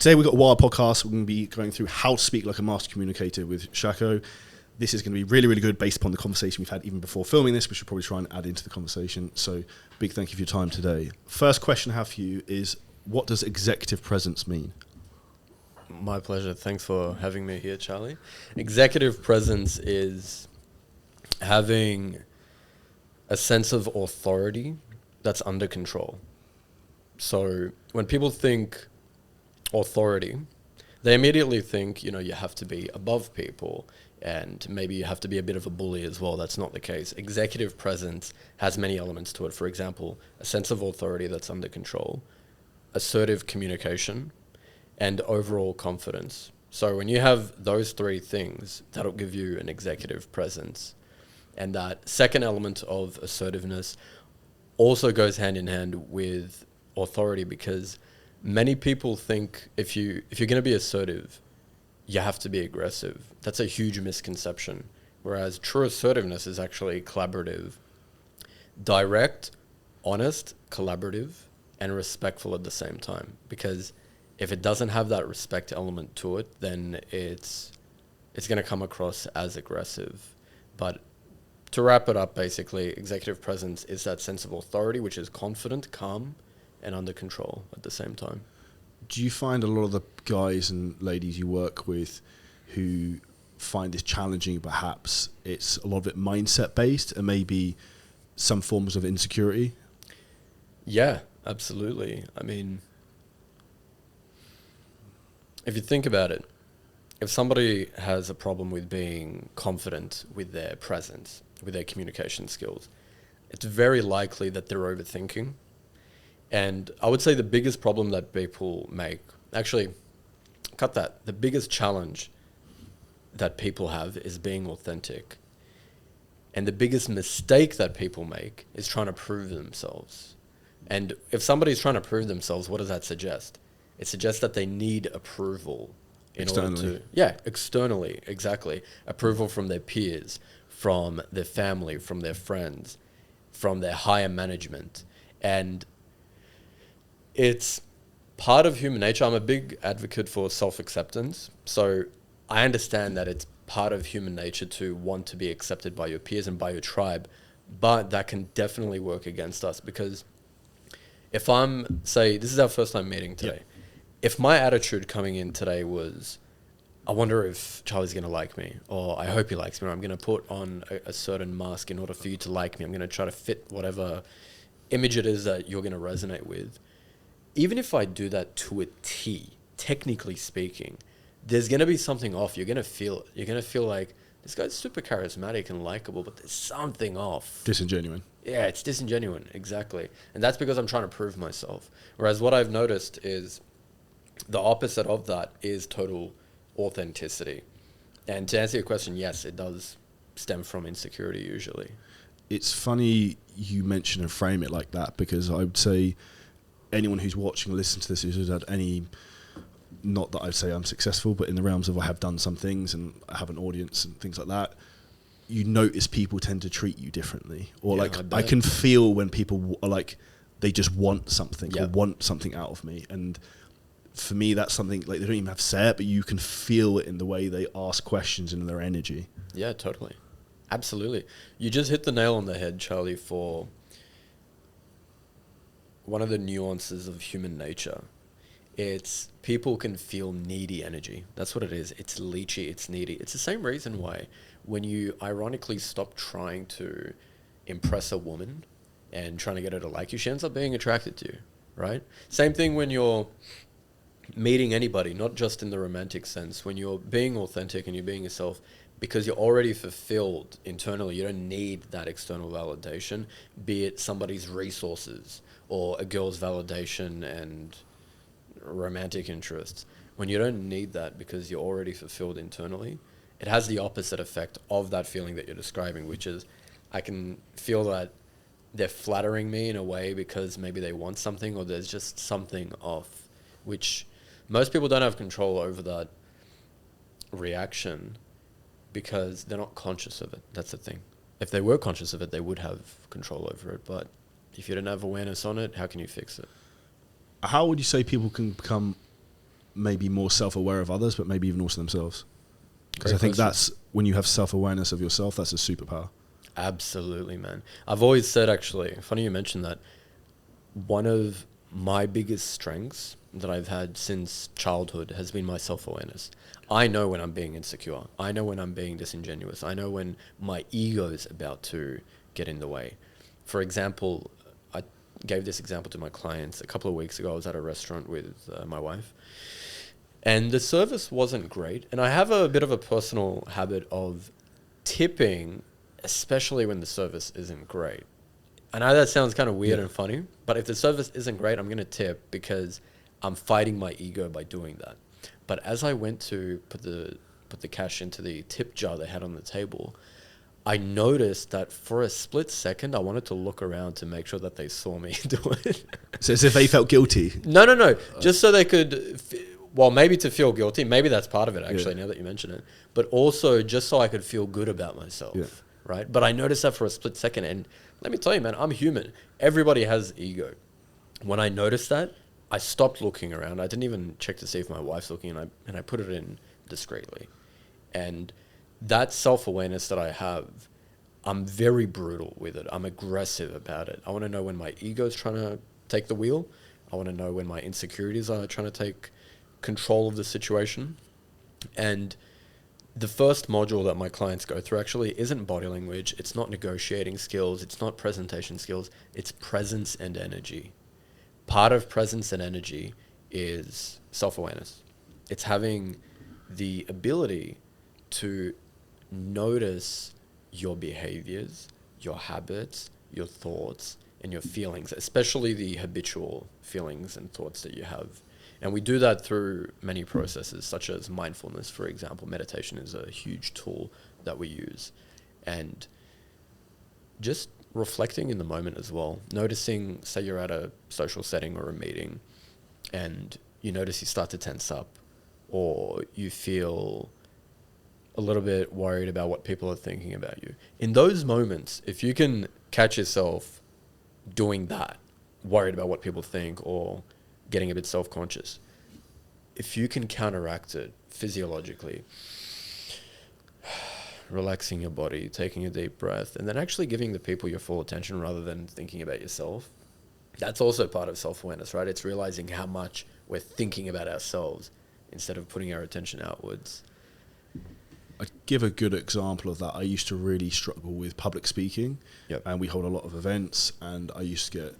Today we've got a wild podcast. We're going to be going through how to speak like a master communicator with Shako. This is going to be really, really good based upon the conversation we've had even before filming this. We should probably try and add into the conversation. So big thank you for your time today. First question I have for you is, what does executive presence mean? My pleasure. Thanks for having me here, Charlie. Executive presence is having a sense of authority that's under control. So when people think authority, they immediately think, you have to be above people and maybe you have to be a bit of a bully as well. That's not the case. Executive presence has many elements to it. For example, a sense of authority that's under control, assertive communication, and overall confidence. So when you have those three things, that'll give you an executive presence. And that second element of assertiveness also goes hand in hand with authority, because many people think if you're going to be assertive, you have to be aggressive. That's a huge misconception. Whereas true assertiveness is actually collaborative, direct, honest, collaborative, and respectful at the same time. Because if it doesn't have that respect element to it, then it's going to come across as aggressive. But to wrap it up, basically, executive presence is that sense of authority, which is confident, calm, and under control at the same time. Do you find a lot of the guys and ladies you work with who find this challenging, perhaps it's a lot of it mindset based and maybe some forms of insecurity? Yeah, absolutely. I mean, if you think about it, if somebody has a problem with being confident with their presence, with their communication skills, it's very likely that they're overthinking. And I would say the biggest problem that people make, actually, cut that, the biggest challenge that people have is being authentic. And the biggest mistake that people make is trying to prove themselves. And if somebody's trying to prove themselves, what does that suggest? It suggests that they need approval in order to... Yeah, externally, exactly. Approval from their peers, from their family, from their friends, from their higher management. And it's part of human nature. I'm a big advocate for self-acceptance. So I understand that it's part of human nature to want to be accepted by your peers and by your tribe, but that can definitely work against us, because if say, this is our first time meeting today. Yep. If my attitude coming in today was, I wonder if Charlie's going to like me, or I hope he likes me, or I'm going to put on a certain mask in order for you to like me, I'm going to try to fit whatever image it is that you're going to resonate with. Even if I do that to a T, technically speaking, there's going to be something off. You're going to feel it. You're going to feel like, this guy's super charismatic and likable, but there's something off. Disingenuine. Yeah, it's disingenuine, exactly. And that's because I'm trying to prove myself. Whereas what I've noticed is the opposite of that is total authenticity. And to answer your question, yes, it does stem from insecurity usually. It's funny you mention and frame it like that, because I would say anyone who's watching or listening to this who's had any, not that I'd say I'm successful, but in the realms of I have done some things and I have an audience and things like that, you notice people tend to treat you differently. Or I can feel when people are like, they just want something or want something out of me. And for me, that's something like they don't even have to say it, but you can feel it in the way they ask questions and in their energy. Yeah, totally. Absolutely. You just hit the nail on the head, Charlie, for one of the nuances of human nature. It's people can feel needy energy. That's what it is. It's leechy, it's needy. It's the same reason why when you ironically stop trying to impress a woman and trying to get her to like you, she ends up being attracted to you, right? Same thing when you're meeting anybody, not just in the romantic sense, when you're being authentic and you're being yourself, because you're already fulfilled internally. You don't need that external validation, be it somebody's resources or a girl's validation and romantic interests. When you don't need that because you're already fulfilled internally, it has the opposite effect of that feeling that you're describing, which is I can feel that they're flattering me in a way because maybe they want something or there's just something off, which most people don't have control over that reaction because they're not conscious of it. That's the thing. If they were conscious of it, they would have control over it. But if you don't have awareness on it, how can you fix it? How would you say people can become maybe more self-aware of others, but maybe even also themselves. Because I Great think question. that's when you have self-awareness of yourself, that's a superpower. Absolutely, man. I've always said, actually, funny you mentioned that, one of my biggest strengths that I've had since childhood has been my self-awareness. I know when I'm being insecure. I know when I'm being disingenuous. I know when my ego's about to get in the way. For example, I gave this example to my clients a couple of weeks ago. I was at a restaurant with my wife, and the service wasn't great. And I have a bit of a personal habit of tipping, especially when the service isn't great. I know that sounds kind of weird and funny, but if the service isn't great, I'm going to tip because I'm fighting my ego by doing that. But as I went to put the cash into the tip jar they had on the table, I noticed that for a split second, I wanted to look around to make sure that they saw me do it. So as if they felt guilty. No. Just so they could, well, maybe to feel guilty. Maybe that's part of it, actually, now that you mention it. But also just so I could feel good about myself, right? But I noticed that for a split second. And let me tell you, man, I'm human. Everybody has ego. When I noticed that, I stopped looking around. I didn't even check to see if my wife's looking, and I put it in discreetly. And that self-awareness that I have, I'm very brutal with it. I'm aggressive about it. I want to know when my ego's trying to take the wheel. I want to know when my insecurities are trying to take control of the situation. And the first module that my clients go through actually isn't body language. It's not negotiating skills. It's not presentation skills. It's presence and energy. Part of presence and energy is self-awareness. It's having the ability to notice your behaviors, your habits, your thoughts, and your feelings, especially the habitual feelings and thoughts that you have. And we do that through many processes, such as mindfulness, for example. Meditation is a huge tool that we use. And just reflecting in the moment as well. Noticing, say you're at a social setting or a meeting, and you notice you start to tense up, or you feel a little bit worried about what people are thinking about you. In those moments, if you can catch yourself doing that, worried about what people think or getting a bit self-conscious, if you can counteract it physiologically, relaxing your body, taking a deep breath, and then actually giving the people your full attention rather than thinking about yourself, that's also part of self-awareness, right? It's realizing how much we're thinking about ourselves instead of putting our attention outwards. I give a good example of that. I used to really struggle with public speaking, and we hold a lot of events, and I used to get,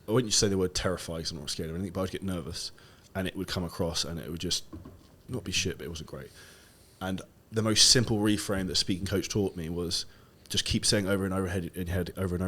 I wouldn't say the word terrified because I'm not scared of anything, but I'd get nervous, and it would come across, and it would just not be shit, but it wasn't great. And the most simple reframe that a speaking coach taught me was just keep saying over and over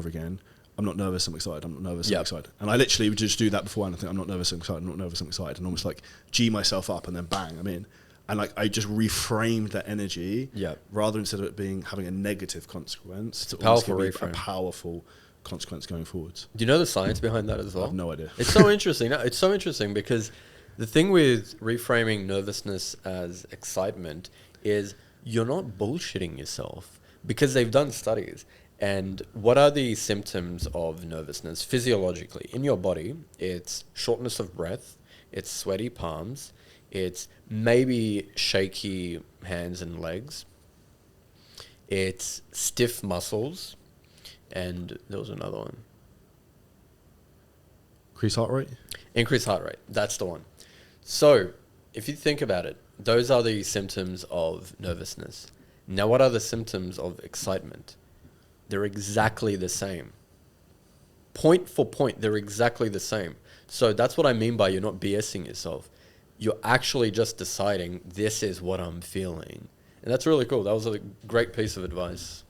again, I'm not nervous, I'm excited, I'm not nervous, I'm excited. And I literally would just do that before, and I think I'm not nervous, I'm excited, I'm not nervous, I'm excited, and almost like G myself up, and then bang, I'm in. And like I just reframed that energy, rather instead of it being having a negative consequence, to powerful reframe. A powerful consequence going forwards. Do you know the science behind that as well? I have no idea. It's so interesting. No, it's so interesting because the thing with reframing nervousness as excitement is you're not bullshitting yourself, because they've done studies. And what are the symptoms of nervousness physiologically in your body? It's shortness of breath, it's sweaty palms, it's maybe shaky hands and legs, it's stiff muscles, and there was another one. Increased heart rate? Increased heart rate, that's the one. So if you think about it, those are the symptoms of nervousness. Now, what are the symptoms of excitement? They're exactly the same. Point for point, they're exactly the same. So that's what I mean by you're not BSing yourself. You're actually just deciding, this is what I'm feeling. And that's really cool. That was a great piece of advice.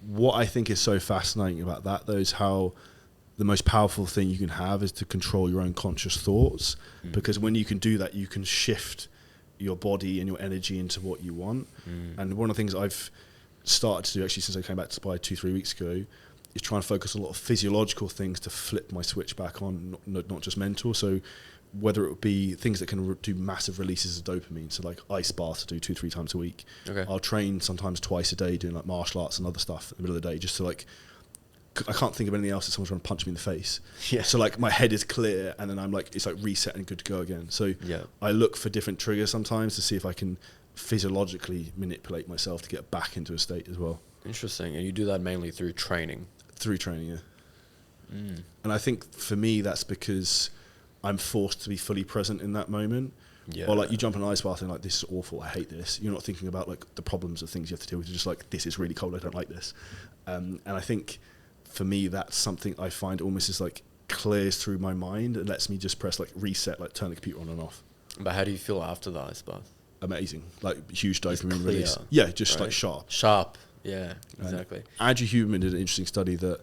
What I think is so fascinating about that, though, is how the most powerful thing you can have is to control your own conscious thoughts. Because when you can do that, you can shift your body and your energy into what you want. And one of the things I've started to do, actually, since I came back to Dubai 2-3 weeks ago, is try and focus a lot of physiological things to flip my switch back on, not just mental. So whether it would be things that can do massive releases of dopamine, so like ice baths to do 2-3 times a week. I'll train sometimes twice a day doing like martial arts and other stuff in the middle of the day, just to like I can't think of anything else that someone's trying to punch me in the face. Yeah. So like my head is clear, and then I'm like, it's like reset and good to go again. So Yeah. I look for different triggers sometimes to see if I can physiologically manipulate myself to get back into a state as well. Interesting. And you do that mainly through training? Through training, yeah. And I think for me, that's because I'm forced to be fully present in that moment. Yeah. Or like you jump in an ice bath and like, this is awful, I hate this. You're not thinking about like the problems of things you have to deal with. You're just like, this is really cold, I don't like this. And I think for me, that's something I find almost is like clears through my mind and lets me just press like reset, like turn the computer on and off. But how do you feel after the ice bath? Amazing. Like huge dopamine clear, release. Yeah, just right? like sharp. Sharp. Yeah, exactly. Andrew Huberman did an interesting study that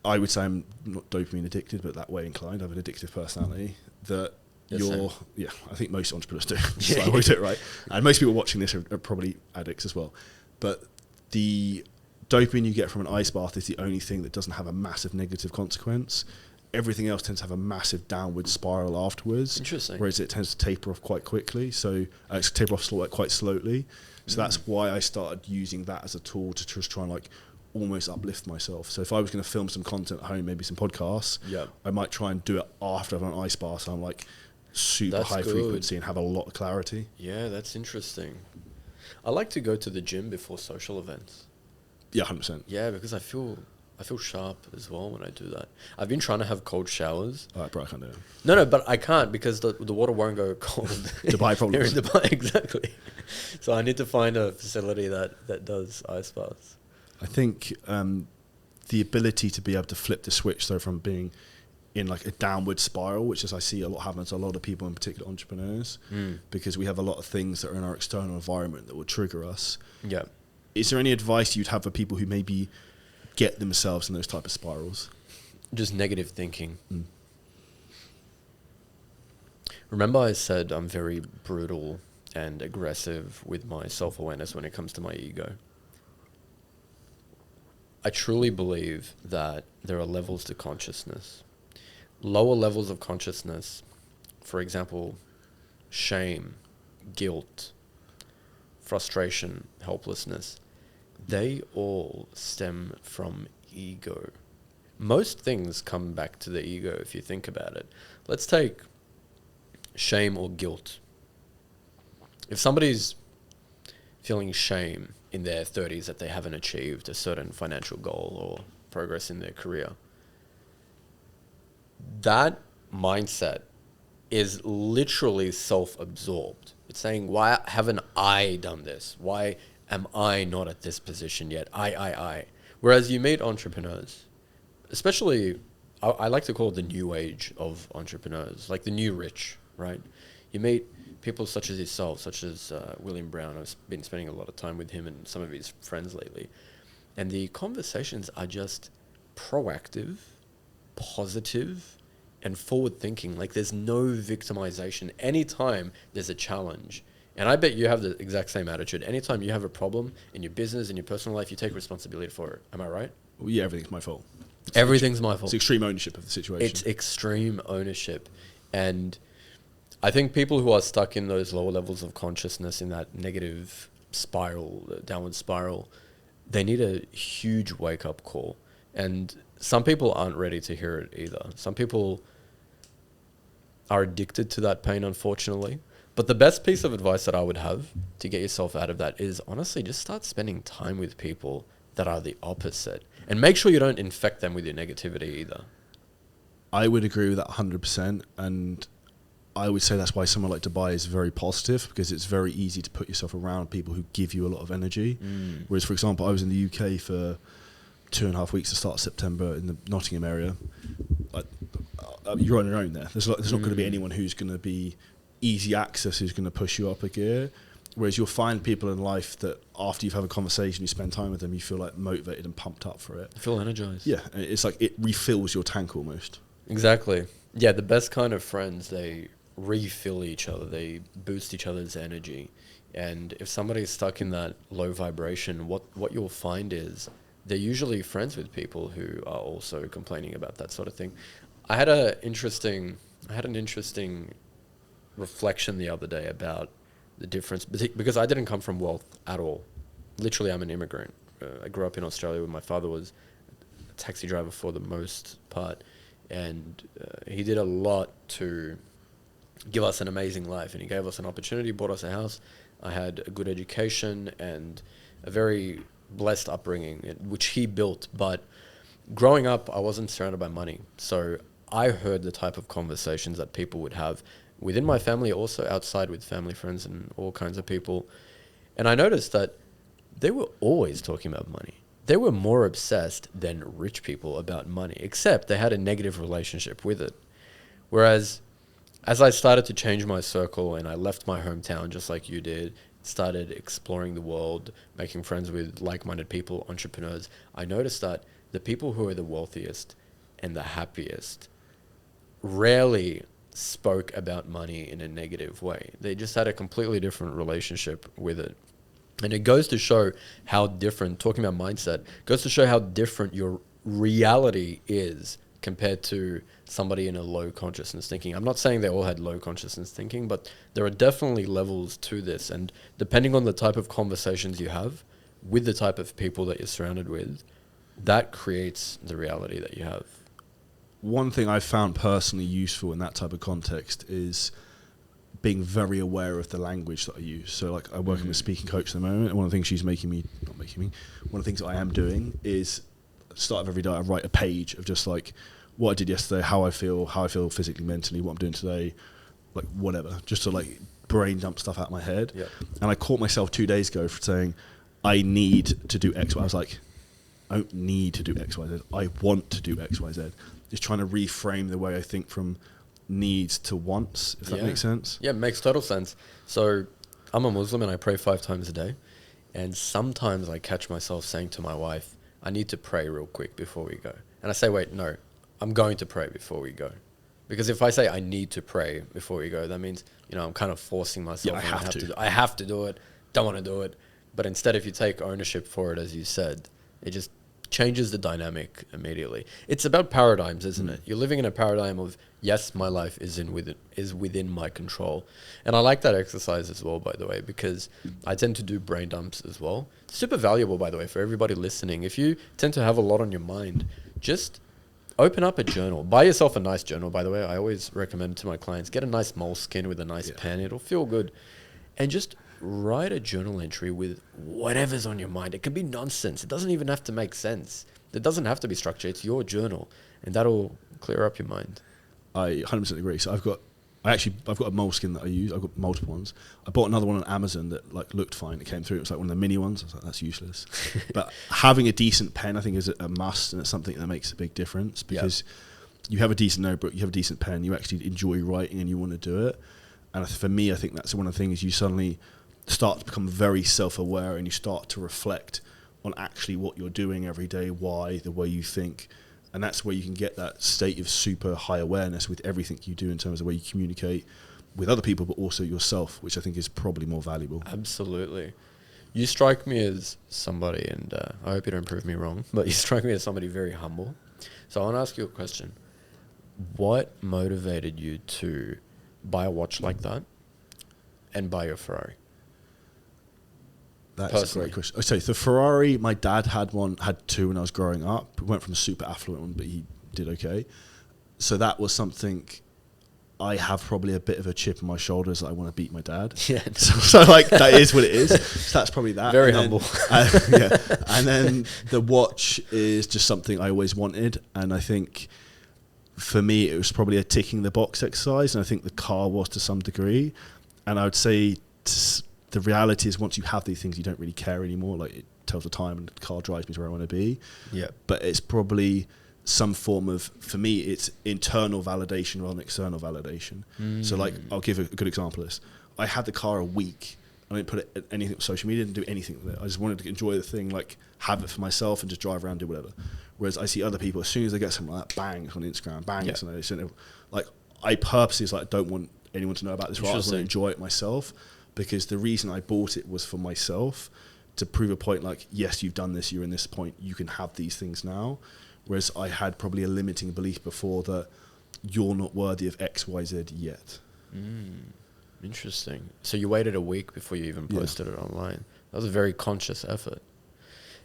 I would say I'm not dopamine addicted, but that way inclined. I have an addictive personality that I think most entrepreneurs do. So I always do it, right? And most people watching this are probably addicts as well. But the dopamine you get from an ice bath is the only thing that doesn't have a massive negative consequence. Everything else tends to have a massive downward spiral afterwards. Interesting. Whereas it tends to taper off quite quickly. So it's taper off quite slowly. So that's why I started using that as a tool to just try and like almost uplift myself. So if I was going to film some content at home, maybe some podcasts, I might try and do it after I've had an ice bath. So I'm like super high frequency and have a lot of clarity. Yeah, that's interesting. I like to go to the gym before social events. Yeah, 100%. Yeah, because I feel sharp as well when I do that. I've been trying to have cold showers. All right, bro, I can't do it. No, but I can't because the water won't go cold. Dubai problems. Here in Dubai, exactly. So I need to find a facility that does ice baths. I think the ability to be able to flip the switch, though, from being in like a downward spiral, which is I see a lot happen to a lot of people, in particular entrepreneurs, because we have a lot of things that are in our external environment that will trigger us. Yeah. Is there any advice you'd have for people who maybe get themselves in those type of spirals? Just negative thinking. Remember I said I'm very brutal and aggressive with my self-awareness when it comes to my ego. I truly believe that there are levels to consciousness. Lower levels of consciousness, for example, shame, guilt, frustration, helplessness, they all stem from ego. Most things come back to the ego if you think about it. Let's take shame or guilt. If somebody's feeling shame in their 30s that they haven't achieved a certain financial goal or progress in their career, that mindset is literally self-absorbed. It's saying, why haven't I done this? Why am I not at this position yet? I. Whereas you meet entrepreneurs, especially, I like to call it the new age of entrepreneurs, like the new rich, right? You meet people such as yourself, such as William Brown. I've been spending a lot of time with him and some of his friends lately. And the conversations are just proactive, positive, and forward-thinking. Like there's no victimization. Anytime there's a challenge, and I bet you have the exact same attitude. Anytime you have a problem in your business, in your personal life, you take responsibility for it. Am I right? Well, yeah, everything's my fault. Everything's my fault. It's extreme ownership of the situation. It's extreme ownership. And I think people who are stuck in those lower levels of consciousness, in that negative spiral, downward spiral, they need a huge wake-up call. And some people aren't ready to hear it either. Some people are addicted to that pain, unfortunately. But the best piece of advice that I would have to get yourself out of that is, honestly, just start spending time with people that are the opposite. And make sure you don't infect them with your negativity either. I would agree with that 100%. And I would say that's why somewhere like Dubai is very positive, because it's very easy to put yourself around people who give you a lot of energy. Whereas, for example, I was in the UK for 2.5 weeks to start September in the Nottingham area. You're on your own there. There's not going to be anyone who's going to be easy access, who's going to push you up a gear. Whereas you'll find people in life that after you've had a conversation, you spend time with them, you feel like motivated and pumped up for it. I feel energized. Yeah, it's like it refills your tank almost. Exactly. Yeah, the best kind of friends, they refill each other. They boost each other's energy. And if somebody's stuck in that low vibration, what you'll find is they're usually friends with people who are also complaining about that sort of thing. I had an interesting reflection the other day about the difference, because I didn't come from wealth at all. Literally, I'm an immigrant. I grew up in Australia where my father was taxi driver for the most part, and he did a lot to give us an amazing life, and he gave us an opportunity, bought us a house. I had a good education and a very blessed upbringing, which he built. But growing up, I wasn't surrounded by money. So I heard the type of conversations that people would have within my family, also outside with family, friends, and all kinds of people. And I noticed that they were always talking about money. They were more obsessed than rich people about money, except they had a negative relationship with it. Whereas as I started to change my circle and I left my hometown just like you did, started exploring the world, making friends with like-minded people, entrepreneurs, I noticed that the people who are the wealthiest and the happiest rarely spoke about money in a negative way. They just had a completely different relationship with it. And it goes to show how different, talking about mindset, goes to show how different your reality is compared to somebody in a low consciousness thinking. I'm not saying they all had low consciousness thinking, but there are definitely levels to this. And depending on the type of conversations you have with the type of people that you're surrounded with, that creates the reality that you have. One thing I found personally useful in that type of context is being very aware of the language that I use. So like I'm working with a speaking coach at the moment, and one of the things she's one of the things that I am doing is start of every day I write a page of just like what I did yesterday, how I feel physically, mentally, what I'm doing today, like whatever, just to like brain dump stuff out of my head. Yep. And I caught myself 2 days ago for saying I need to do X, Y. I was like, I don't need to do X, Y, Z. I want to do X, Y, Z. Just trying to reframe the way I think from needs to wants, if that makes sense. Yeah, it makes total sense. So I'm a Muslim and I pray 5 times a day. And sometimes I catch myself saying to my wife, I need to pray real quick before we go. And I say, wait, no, I'm going to pray before we go. Because if I say I need to pray before we go, that means, I'm kind of forcing myself. Yeah, I have to do it. Don't want to do it. But instead, if you take ownership for it, as you said, it just changes the dynamic immediately. It's about paradigms, isn't it? You're living in a paradigm of, yes, my life is within my control. And I like that exercise as well, by the way, because I tend to do brain dumps as well. Super valuable, by the way, for everybody listening. If you tend to have a lot on your mind, just open up a journal. Buy yourself a nice journal, by the way. I always recommend to my clients, get a nice moleskin with a nice pen. It'll feel good. And just write a journal entry with whatever's on your mind. It can be nonsense. It doesn't even have to make sense. It doesn't have to be structured. It's your journal, and that'll clear up your mind. I 100% agree. So I've got a moleskin that I use. I've got multiple ones. I bought another one on Amazon that like looked fine. It came through. It was like one of the mini ones. I was like, that's useless. But having a decent pen, I think, is a must, and it's something that makes a big difference because you have a decent notebook, you have a decent pen, you actually enjoy writing, and you want to do it. And for me, I think that's one of the things you suddenly start to become very self-aware, and you start to reflect on actually what you're doing every day, why, the way you think. And that's where you can get that state of super high awareness with everything you do in terms of the way you communicate with other people, but also yourself, which I think is probably more valuable. Absolutely. You strike me as somebody, and I hope you don't prove me wrong, but you strike me as somebody very humble. So I want to ask you a question. What motivated you to buy a watch like that and buy your Ferrari? That's a great question. So the Ferrari, my dad had two when I was growing up. We went from a super affluent one, but he did okay. So that was something I have probably a bit of a chip on my shoulders that I want to beat my dad. Yeah. So like that is what it is. So that's probably that. Very humble. And then the watch is just something I always wanted. And I think for me, it was probably a ticking the box exercise. And I think the car was to some degree. And I would say the reality is once you have these things, you don't really care anymore. Like it tells the time and the car drives me to where I want to be. Yeah. But it's probably some form of, for me, it's internal validation rather than external validation. So like, I'll give a good example of this. I had the car a week. I didn't put it anything on social media, didn't do anything with it. I just wanted to enjoy the thing, like have it for myself and just drive around, do whatever. Whereas I see other people, as soon as they get something like that, bang, it's on Instagram, bang, it's on this. Like I purposely don't want anyone to know about this. Right? I want to enjoy it myself. Because the reason I bought it was for myself to prove a point like, yes, you've done this, you're in this point, you can have these things now. Whereas I had probably a limiting belief before that you're not worthy of X, Y, Z yet. Interesting. So you waited a week before you even posted it online. That was a very conscious effort.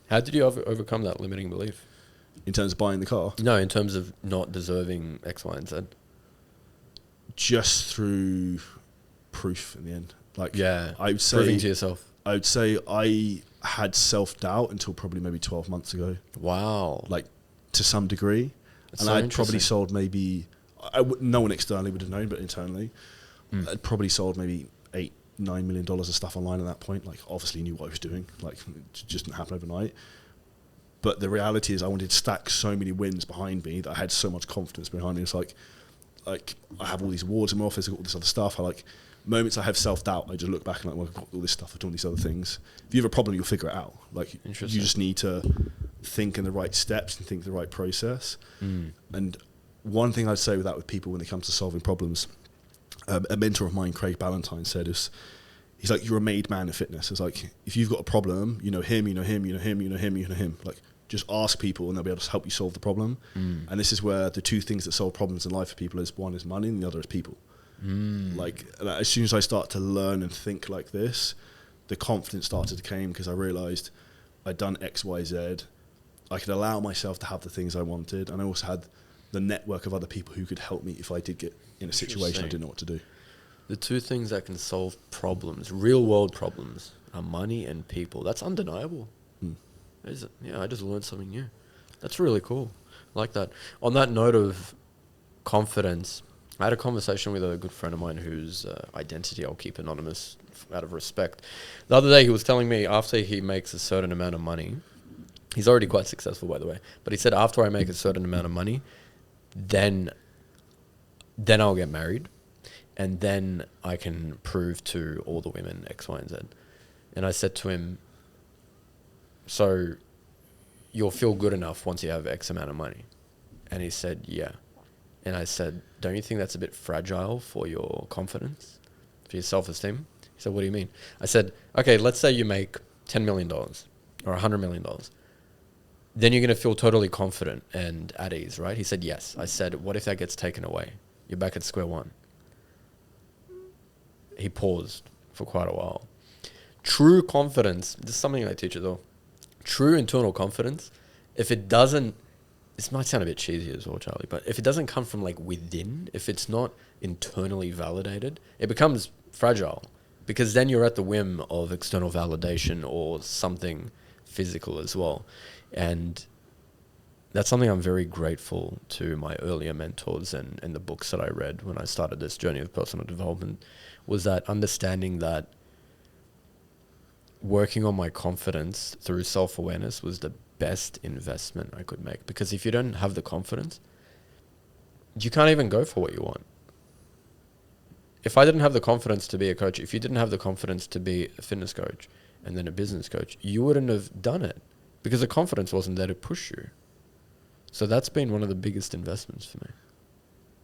How did you overcome that limiting belief? In terms of buying the car? No, in terms of not deserving X, Y, and Z. Just through proof in the end. Like, Yeah, I would say, proving to yourself. I would say I had self-doubt until probably maybe 12 months ago. Wow. Like, to some degree. That's And so I'd probably interesting. sold maybe, no one externally would have known, but internally, I'd probably sold maybe $8-9 million of stuff online at that point. Like, obviously knew what I was doing. Like, it just didn't happen overnight. But the reality is I wanted to stack so many wins behind me that I had so much confidence behind me. It's like I have all these awards in my office, I've got all this other stuff. Moments I have self-doubt, I just look back and like, well, I've got all this stuff, I've done these other things. If you have a problem, you'll figure it out. Like, you just need to think in the right steps and think the right process. And one thing I'd say with people when it comes to solving problems, a mentor of mine, Craig Ballantyne, said he's like, you're a made man in fitness. It's like, if you've got a problem, you know him, you know him, you know him, you know him, you know him. Like, just ask people and they'll be able to help you solve the problem. And this is where the two things that solve problems in life for people is, one is money and the other is people. Like, as soon as I start to learn and think like this, the confidence started to come because I realized I'd done X, Y, Z. I could allow myself to have the things I wanted. And I also had the network of other people who could help me if I did get in a situation I didn't know what to do. The two things that can solve problems, real world problems, are money and people. That's undeniable. Yeah, I just learned something new. That's really cool. I like that. On that note of confidence, I had a conversation with a good friend of mine whose identity I'll keep anonymous out of respect. The other day he was telling me after he makes a certain amount of money, he's already quite successful by the way, but he said after I make a certain amount of money, then I'll get married and then I can prove to all the women X, Y, and Z. And I said to him, so you'll feel good enough once you have X amount of money? And he said, yeah. And I said, don't you think that's a bit fragile for your confidence, for your self-esteem? He said, what do you mean? I said, okay, let's say you make $10 million or $100 million. Then you're going to feel totally confident and at ease, right? He said, yes. I said, what if that gets taken away? You're back at square one. He paused for quite a while. True confidence, this is something I teach as well. True internal confidence, if it doesn't, this might sound a bit cheesy as well, Charlie, but if it doesn't come from like within, if it's not internally validated, it becomes fragile because then you're at the whim of external validation or something physical as well. And that's something I'm very grateful to my earlier mentors and the books that I read when I started this journey of personal development, was that understanding that working on my confidence through self-awareness was the best investment I could make. Because if you don't have the confidence, you can't even go for what you want. If I didn't have the confidence to be a coach, if you didn't have the confidence to be a fitness coach and then a business coach, you wouldn't have done it because the confidence wasn't there to push you. So that's been one of the biggest investments for me.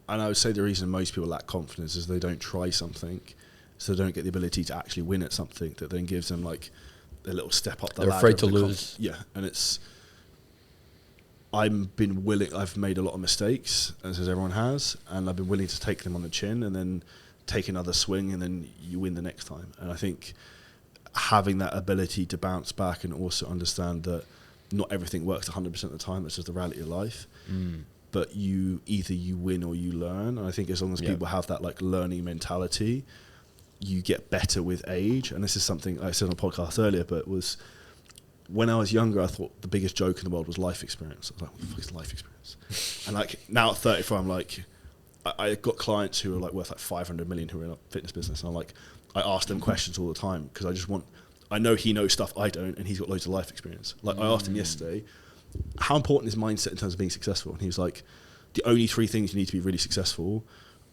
And I would say the reason most people lack confidence is they don't try something, so they don't get the ability to actually win at something that then gives them like a little step up the ladder. They're afraid to lose. Yeah, and I've made a lot of mistakes, as everyone has, and I've been willing to take them on the chin and then take another swing and then you win the next time. And I think having that ability to bounce back and also understand that not everything works 100% of the time, it's just the reality of life. But either you win or you learn. And I think as long as people have that like learning mentality, you get better with age. And this is something I said on a podcast earlier, but was when I was younger, I thought the biggest joke in the world was life experience. I was like, what the fuck is life experience? And like now at 34, I'm like, I got clients who are like worth like 500 million who are in a fitness business. And I'm like, I ask them questions all the time because I know he knows stuff I don't, and he's got loads of life experience. Like I asked him yesterday, how important is mindset in terms of being successful? And he was like, the only three things you need to be really successful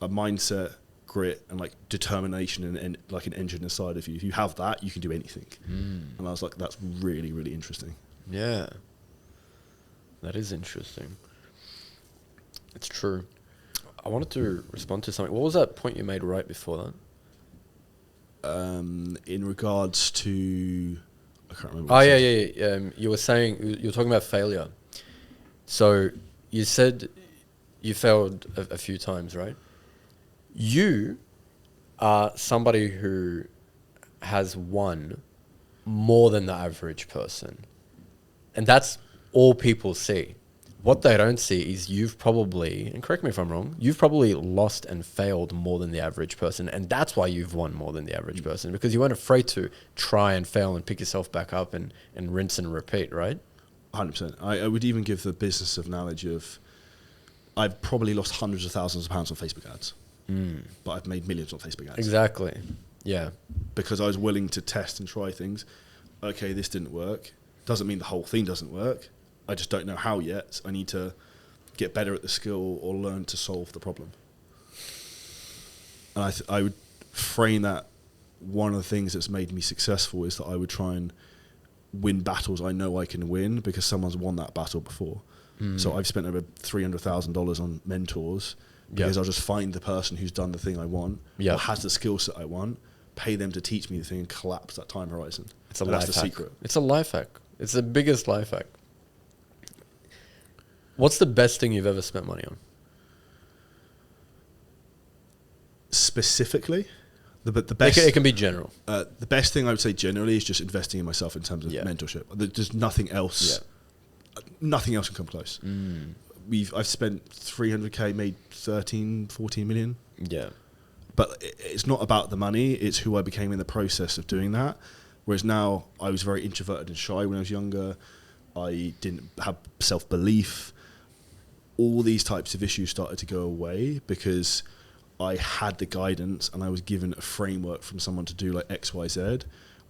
are mindset, grit, and like determination and like an engine inside of you. If you have that, you can do anything. And I was like, that's really, really interesting. Yeah. That is interesting. It's true. I wanted to respond to something. What was that point you made right before that? In regards to, I can't remember. Oh, yeah. You were saying, you were talking about failure. So you said you failed a few times, right? You are somebody who has won more than the average person. And that's all people see. what they don't see is you've probably, and correct me if I'm wrong, you've probably lost and failed more than the average person. And that's why you've won more than the average person, because you weren't afraid to try and fail and pick yourself back up and rinse and repeat, right? 100%. I would even give the business of knowledge of, I've probably lost hundreds of thousands of pounds on Facebook ads, but I've made millions on Facebook ads. Exactly. Yeah. Because I was willing to test and try things. Okay, this didn't work. Doesn't mean the whole thing doesn't work. I just don't know how yet. I need to get better at the skill or learn to solve the problem. And I would frame that, one of the things that's made me successful is that I would try and win battles I know I can win because someone's won that battle before. So I've spent over $300,000 on mentors because I'll just find the person who's done the thing I want or has the skill set I want, pay them to teach me the thing and collapse that time horizon. It's a life hack. That's the secret. It's a life hack. It's the biggest life hack. What's the best thing you've ever spent money on? Specifically? The best. It can be general. The best thing I would say generally is just investing in myself in terms of mentorship. There's nothing else. Nothing else can come close. I've spent 300k, made 13, 14 million. Yeah. But it's not about the money. It's who I became in the process of doing that. Whereas now I was very introverted and shy when I was younger. I didn't have self-belief. All these types of issues started to go away because I had the guidance and I was given a framework from someone to do like X, Y, Z.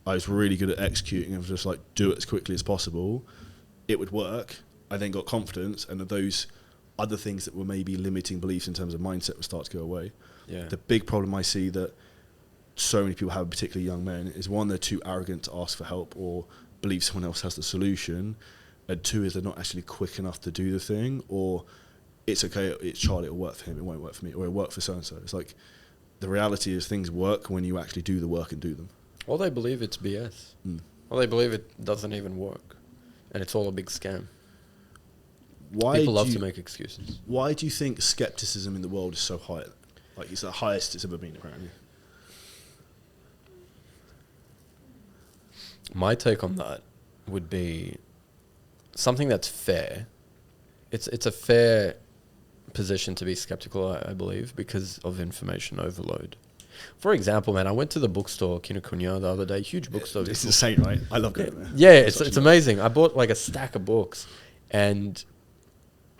I was really good at executing and just like do it as quickly as possible. It would work. I then got confidence, and those other things that were maybe limiting beliefs in terms of mindset would start to go away. Yeah. The big problem I see that so many people have, particularly young men, is one, they're too arrogant to ask for help or believe someone else has the solution. And two is they're not actually quick enough to do the thing, or it's okay, it's Charlie, it'll work for him, it won't work for me, or it'll work for so-and-so. It's like, the reality is things work when you actually do the work and do them. Or they believe it's BS. Or they believe it doesn't even work. And it's all a big scam. People love to make excuses. Why do you think skepticism in the world is so high? Like, it's the highest it's ever been, apparently. My take on that would be something that's fair. It's a fair position to be skeptical, I believe, because of information overload. For example, man, I went to the bookstore, Kinokuniya, the other day. Huge bookstore. It's insane, right? I love going there. Yeah, it's amazing. I bought like a stack of books, and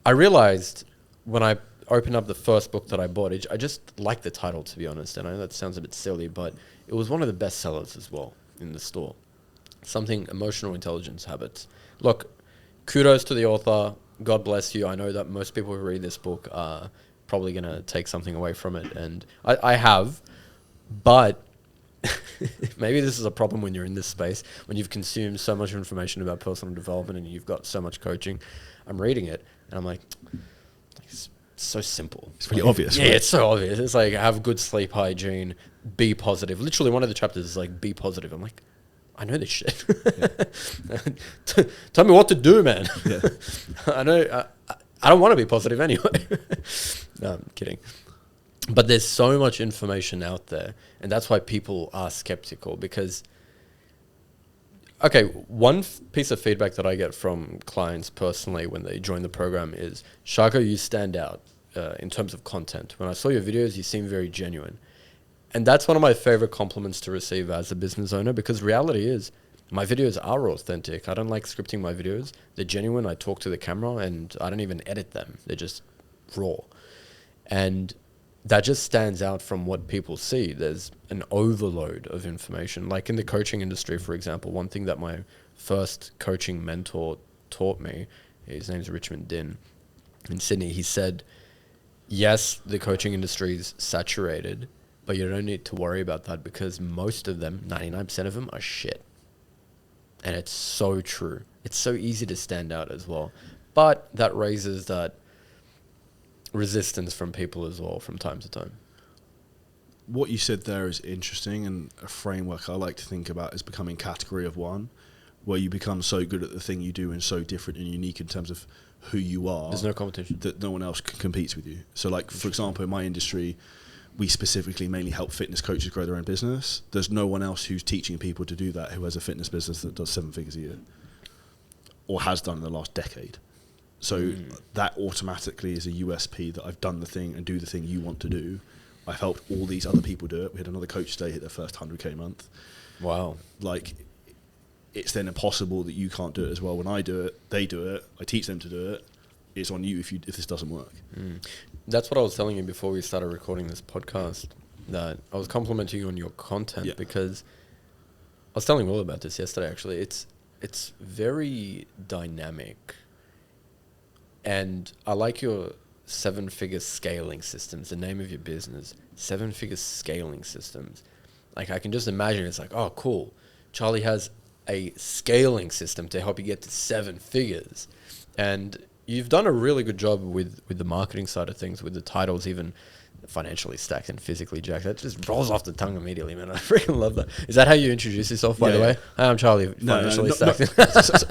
I realized when I opened up the first book that I bought, I just liked the title, to be honest. And I know that sounds a bit silly, but it was one of the best sellers as well in the store. Something, Emotional Intelligence Habits. Look, kudos to the author. God bless you. I know that most people who read this book are probably going to take something away from it. And I have, but maybe this is a problem when you're in this space, when you've consumed so much information about personal development and you've got so much coaching. I'm reading it and I'm like, it's so simple. It's really obvious. Yeah, right? It's so obvious. It's like, have good sleep hygiene, be positive. Literally one of the chapters is like, be positive. I'm like, I know this shit. Yeah. Tell me what to do, man. Yeah. I know. I don't want to be positive anyway. No, I'm kidding. But there's so much information out there, and that's why people are skeptical. Because, okay, one piece of feedback that I get from clients personally when they join the program is, Shako, you stand out in terms of content. When I saw your videos, you seem very genuine. And that's one of my favorite compliments to receive as a business owner, because reality is my videos are authentic. I don't like scripting my videos. They're genuine. I talk to the camera and I don't even edit them. They're just raw. And that just stands out from what people see. There's an overload of information. Like in the coaching industry, for example, one thing that my first coaching mentor taught me, his name's Richmond Din in Sydney, he said, yes, the coaching industry is saturated, but you don't need to worry about that because most of them, 99% of them, are shit. And it's so true. It's so easy to stand out as well. But that raises that resistance from people as well from time to time. What you said there is interesting, and a framework I like to think about is becoming category of one, where you become so good at the thing you do and so different and unique in terms of who you are. There's no competition. That no one else competes with you. So like, for example, in my industry, we specifically mainly help fitness coaches grow their own business. There's no one else who's teaching people to do that who has a fitness business that does 7 figures a year or has done in the last decade. So that automatically is a USP that I've done the thing and do the thing you want to do. I've helped all these other people do it. We had another coach today hit their first 100K month. Wow. Like, it's then impossible that you can't do it as well. When I do it, they do it. I teach them to do it. It's on you if this doesn't work. That's what I was telling you before we started recording this podcast, that I was complimenting you on your content because I was telling Will about this yesterday, actually. It's very dynamic. And I like your 7-figure scaling systems, the name of your business, 7-figure scaling systems. Like, I can just imagine it's like, oh, cool. Charlie has a scaling system to help you get to 7 figures. And you've done a really good job with the marketing side of things, with the titles, even financially stacked and physically jacked. That just rolls off the tongue immediately, man. I freaking love that. Is that how you introduce yourself, by the way? Hi, I'm Charlie, financially stacked.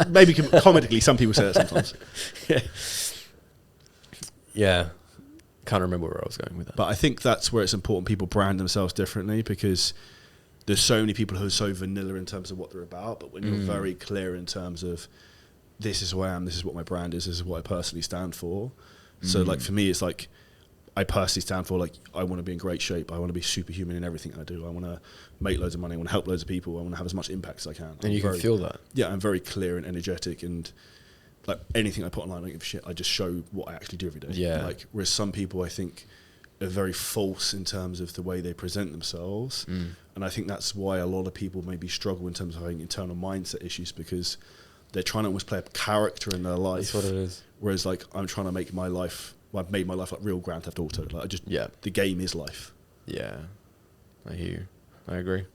Maybe comedically, some people say that sometimes. Yeah. Can't remember where I was going with that. But I think that's where it's important people brand themselves differently, because there's so many people who are so vanilla in terms of what they're about, but when you're very clear in terms of, this is who I am, this is what my brand is, this is what I personally stand for. So like for me, it's like, I personally stand for, like, I want to be in great shape. I want to be superhuman in everything I do. I want to make loads of money. I want to help loads of people. I want to have as much impact as I can. And you can feel that. Yeah, I'm very clear and energetic, and like anything I put online, I don't give a shit. I just show what I actually do every day. Yeah. Like, whereas some people, I think, are very false in terms of the way they present themselves. And I think that's why a lot of people maybe struggle in terms of having internal mindset issues, because they're trying to almost play a character in their life. That's what it is. Whereas, like, I'm trying to make my life, I've made my life like real Grand Theft Auto. Like, the game is life. Yeah, I hear you. I agree.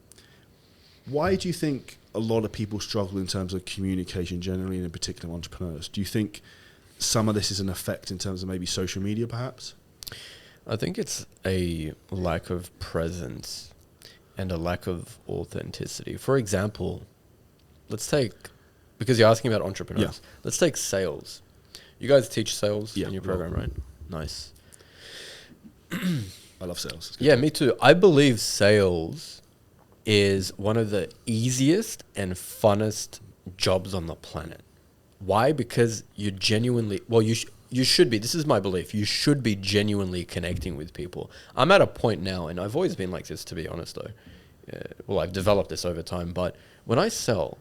Why do you think a lot of people struggle in terms of communication generally, and in particular entrepreneurs? Do you think some of this is an effect in terms of maybe social media, perhaps? I think it's a lack of presence and a lack of authenticity. For example, because you're asking about entrepreneurs, let's take sales. You guys teach sales in your program, right? Nice. I love sales. Yeah, me too. I believe sales is one of the easiest and funnest jobs on the planet. Why? Because you're genuinely, you should be, this is my belief, you should be genuinely connecting with people. I'm at a point now, and I've always been like this, to be honest though. I've developed this over time, but when I sell,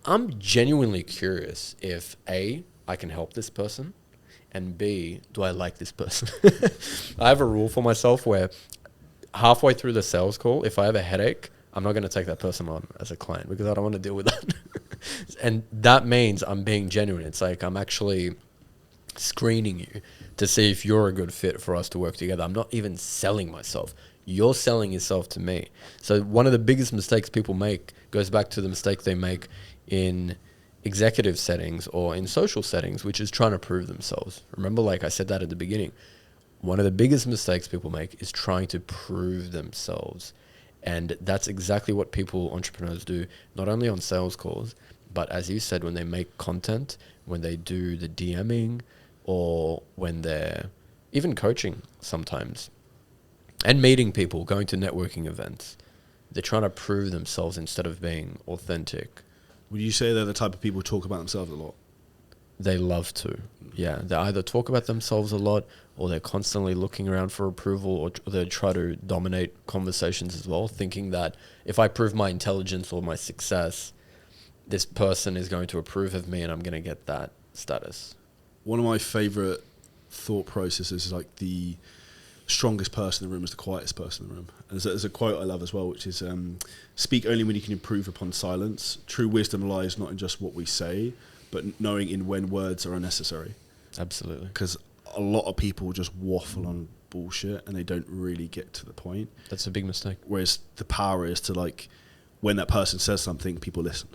I'm genuinely curious if A, I can help this person, and B, do I like this person? I have a rule for myself where halfway through the sales call, if I have a headache, I'm not going to take that person on as a client, because I don't want to deal with that. And that means I'm being genuine. It's like I'm actually screening you to see if you're a good fit for us to work together. I'm not even selling myself. You're selling yourself to me. So one of the biggest mistakes people make goes back to the mistake they make in executive settings or in social settings, which is trying to prove themselves. Remember, like I said that at the beginning, one of the biggest mistakes people make is trying to prove themselves. And that's exactly what entrepreneurs do, not only on sales calls, but as you said, when they make content, when they do the DMing, or when they're even coaching sometimes, and meeting people, going to networking events. They're trying to prove themselves instead of being authentic. Would you say they're the type of people who talk about themselves a lot? They love to. Yeah. They either talk about themselves a lot, or they're constantly looking around for approval, or they try to dominate conversations as well, thinking that if I prove my intelligence or my success, this person is going to approve of me and I'm going to get that status. One of my favorite thought processes is like the strongest person in the room is the quietest person in the room. And there's a quote I love as well, which is, speak only when you can improve upon silence. True wisdom lies not in just what we say, but knowing in when words are unnecessary. Absolutely. Because a lot of people just waffle on bullshit and they don't really get to the point. That's a big mistake. Whereas the power is to, like, when that person says something, people listen.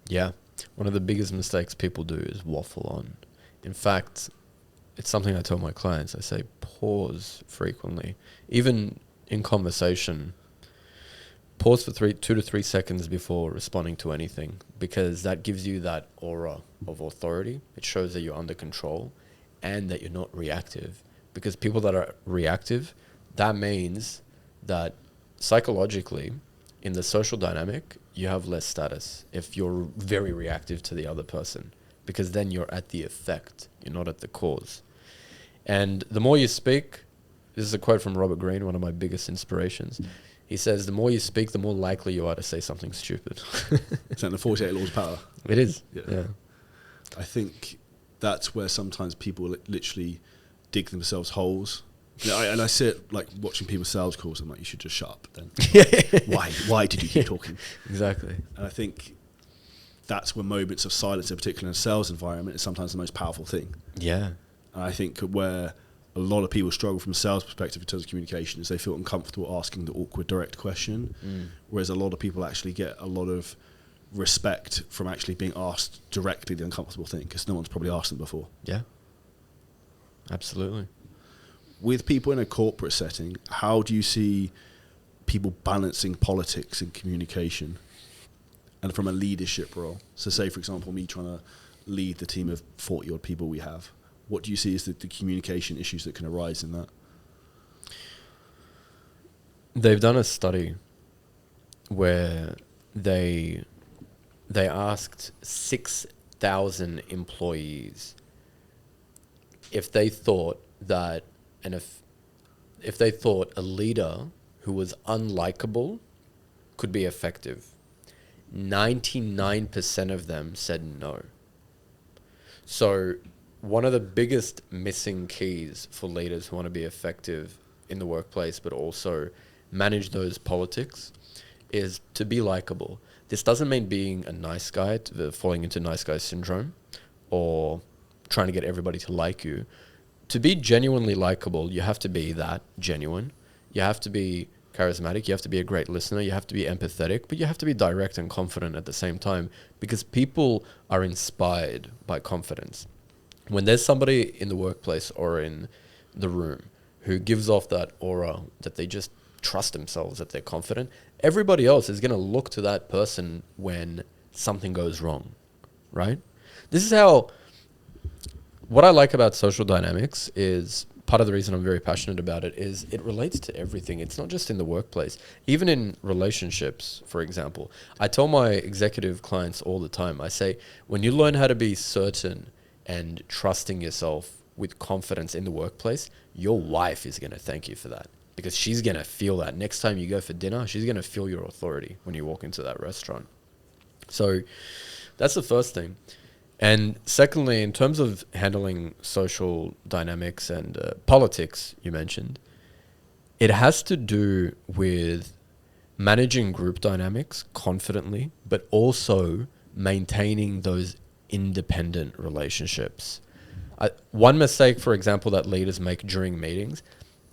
Yeah. One of the biggest mistakes people do is waffle on. In fact, it's something I tell my clients. I say pause frequently. Even in conversation, pause for 2 to 3 seconds before responding to anything, because that gives you that aura of authority. It shows that you're under control and that you're not reactive. Because people that are reactive, that means that psychologically, in the social dynamic, you have less status if you're very reactive to the other person. because then you're at the effect, you're not at the cause. And the more you speak, this is a quote from Robert Greene, one of my biggest inspirations. He says, the more you speak, the more likely you are to say something stupid. Is that the 48 laws of power? It is. Yeah. Yeah. I think that's where sometimes people literally dig themselves holes. You know, and I sit like watching people's sales calls. I'm like, you should just shut up then. Why did you keep talking? Exactly. And I think that's where moments of silence, in particular in a sales environment, is sometimes the most powerful thing. Yeah. And I think where a lot of people struggle from a sales perspective in terms of communication is they feel uncomfortable asking the awkward direct question, whereas a lot of people actually get a lot of respect from actually being asked directly the uncomfortable thing, because no one's probably asked them before. Yeah. Absolutely. With people in a corporate setting, how do you see people balancing politics and communication, and from a leadership role? So say, for example, me trying to lead the team of 40 odd people we have, what do you see as the communication issues that can arise in that? They've done a study where they asked 6,000 employees if they thought that, and if they thought a leader who was unlikable could be effective. 99% of them said no. So one of the biggest missing keys for leaders who want to be effective in the workplace, but also manage those politics, is to be likable. This doesn't mean being a nice guy, falling into nice guy syndrome, or trying to get everybody to like you. To be genuinely likable, you have to be that genuine. You have to be charismatic. You have to be a great listener. You have to be empathetic, but you have to be direct and confident at the same time, because people are inspired by confidence. When there's somebody in the workplace or in the room who gives off that aura that they just trust themselves, that they're confident, everybody else is going to look to that person when something goes wrong, right? This is how... What I like about social dynamics is, part of the reason I'm very passionate about it is it relates to everything. It's not just in the workplace. Even in relationships, for example. I tell my executive clients all the time, I say, when you learn how to be certain and trusting yourself with confidence in the workplace, your wife is going to thank you for that, because she's going to feel that. Next time you go for dinner, she's going to feel your authority when you walk into that restaurant. So that's the first thing. And secondly, in terms of handling social dynamics and politics, you mentioned, it has to do with managing group dynamics confidently, but also maintaining those independent relationships. One mistake, for example, that leaders make during meetings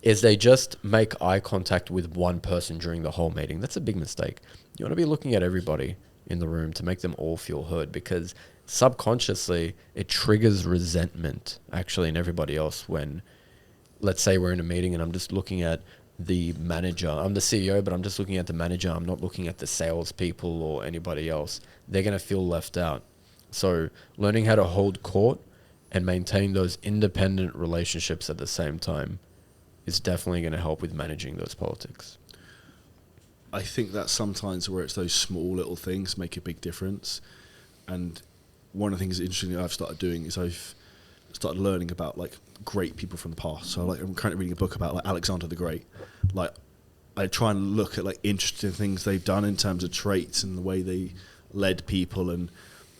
is they just make eye contact with one person during the whole meeting. That's a big mistake. You want to be looking at everybody in the room to make them all feel heard, because subconsciously it triggers resentment actually in everybody else when, let's say we're in a meeting and I'm just looking at the manager. I'm the CEO, but I'm just looking at the manager. I'm not looking at the salespeople or anybody else. They're going to feel left out. So learning how to hold court and maintain those independent relationships at the same time is definitely going to help with managing those politics. I think that sometimes where it's those small little things make a big difference. And one of the things interesting that I've started doing is I've started learning about like great people from the past. So like I'm currently reading a book about like Alexander the Great. Like I try and look at like interesting things they've done in terms of traits and the way they led people. And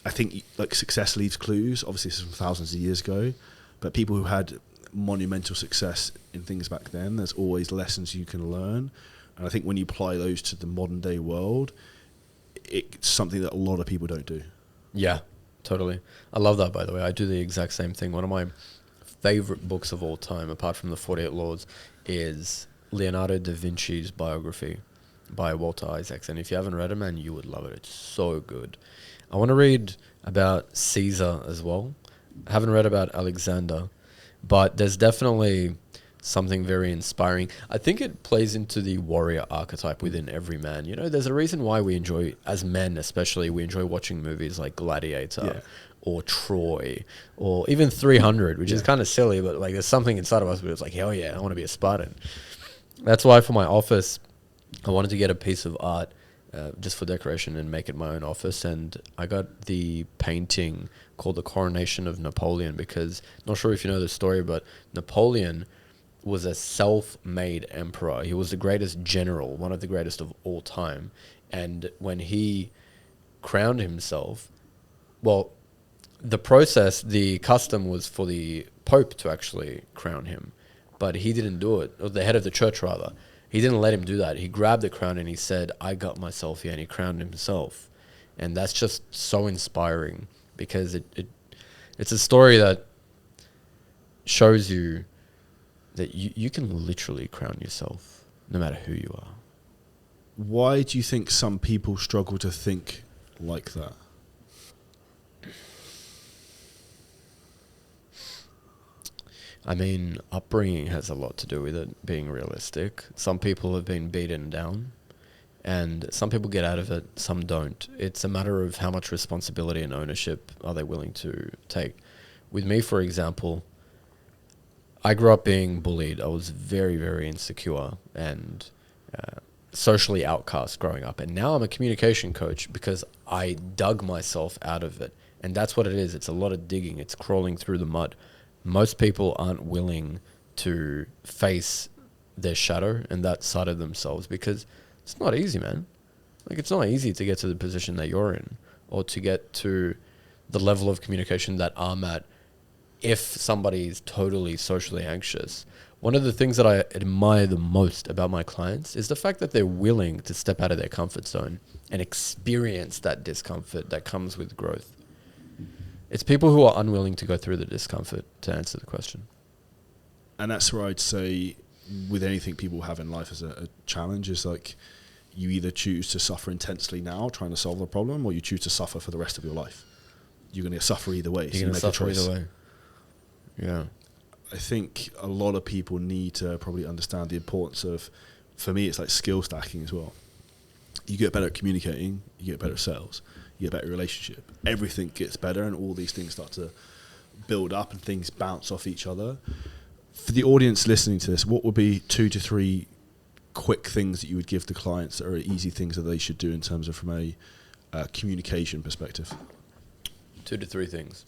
I think like success leaves clues. Obviously this is from thousands of years ago, but people who had monumental success in things back then, there's always lessons you can learn. And I think when you apply those to the modern day world, it's something that a lot of people don't do. Yeah, totally. I love that, by the way. I do the exact same thing. One of my favorite books of all time, apart from the 48 Laws, is Leonardo da Vinci's biography by Walter Isaacson. If you haven't read it, man, you would love it. It's so good. I want to read about Caesar as well. I haven't read about Alexander, but there's definitely something very inspiring. I think it plays into the warrior archetype within every man. You know, there's a reason why we enjoy, as men especially, we enjoy watching movies like Gladiator or Troy or even 300, which is kind of silly, but like there's something inside of us where it's like, hell yeah, I want to be a Spartan. That's why for my office, I wanted to get a piece of art just for decoration and make it my own office. And I got the painting called The Coronation of Napoleon because, not sure if you know the story, but Napoleon was a self-made emperor. He was the greatest general, one of the greatest of all time. And when he crowned himself, well, the process, the custom was for the Pope to actually crown him, but he didn't do it, or the head of the church rather. He didn't let him do that. He grabbed the crown and he said, I got myself here, and he crowned himself. And that's just so inspiring because it's a story that shows you that you can literally crown yourself no matter who you are. Why do you think some people struggle to think like that? I mean, upbringing has a lot to do with it, being realistic. Some people have been beaten down, and some people get out of it, some don't. It's a matter of how much responsibility and ownership are they willing to take. With me, for example, I grew up being bullied. I was very, very insecure and socially outcast growing up. And now I'm a communication coach because I dug myself out of it. And that's what it is. It's a lot of digging. It's crawling through the mud. Most people aren't willing to face their shadow and that side of themselves because it's not easy, man. Like, it's not easy to get to the position that you're in or to get to the level of communication that I'm at if somebody is totally socially anxious. One of the things that I admire the most about my clients is the fact that they're willing to step out of their comfort zone and experience that discomfort that comes with growth. It's people who are unwilling to go through the discomfort, to answer the question. And that's where I'd say with anything people have in life as a challenge is like you either choose to suffer intensely now trying to solve the problem, or you choose to suffer for the rest of your life. You're going to suffer either way. You're going to suffer either way. Yeah. I think a lot of people need to probably understand the importance of, for me, it's like skill stacking as well. You get better at communicating, you get better at sales, you get better at relationship. Everything gets better and all these things start to build up and things bounce off each other. For the audience listening to this, what would be 2 to 3 quick things that you would give to clients that are easy things that they should do in terms of from a communication perspective? 2 to 3 things.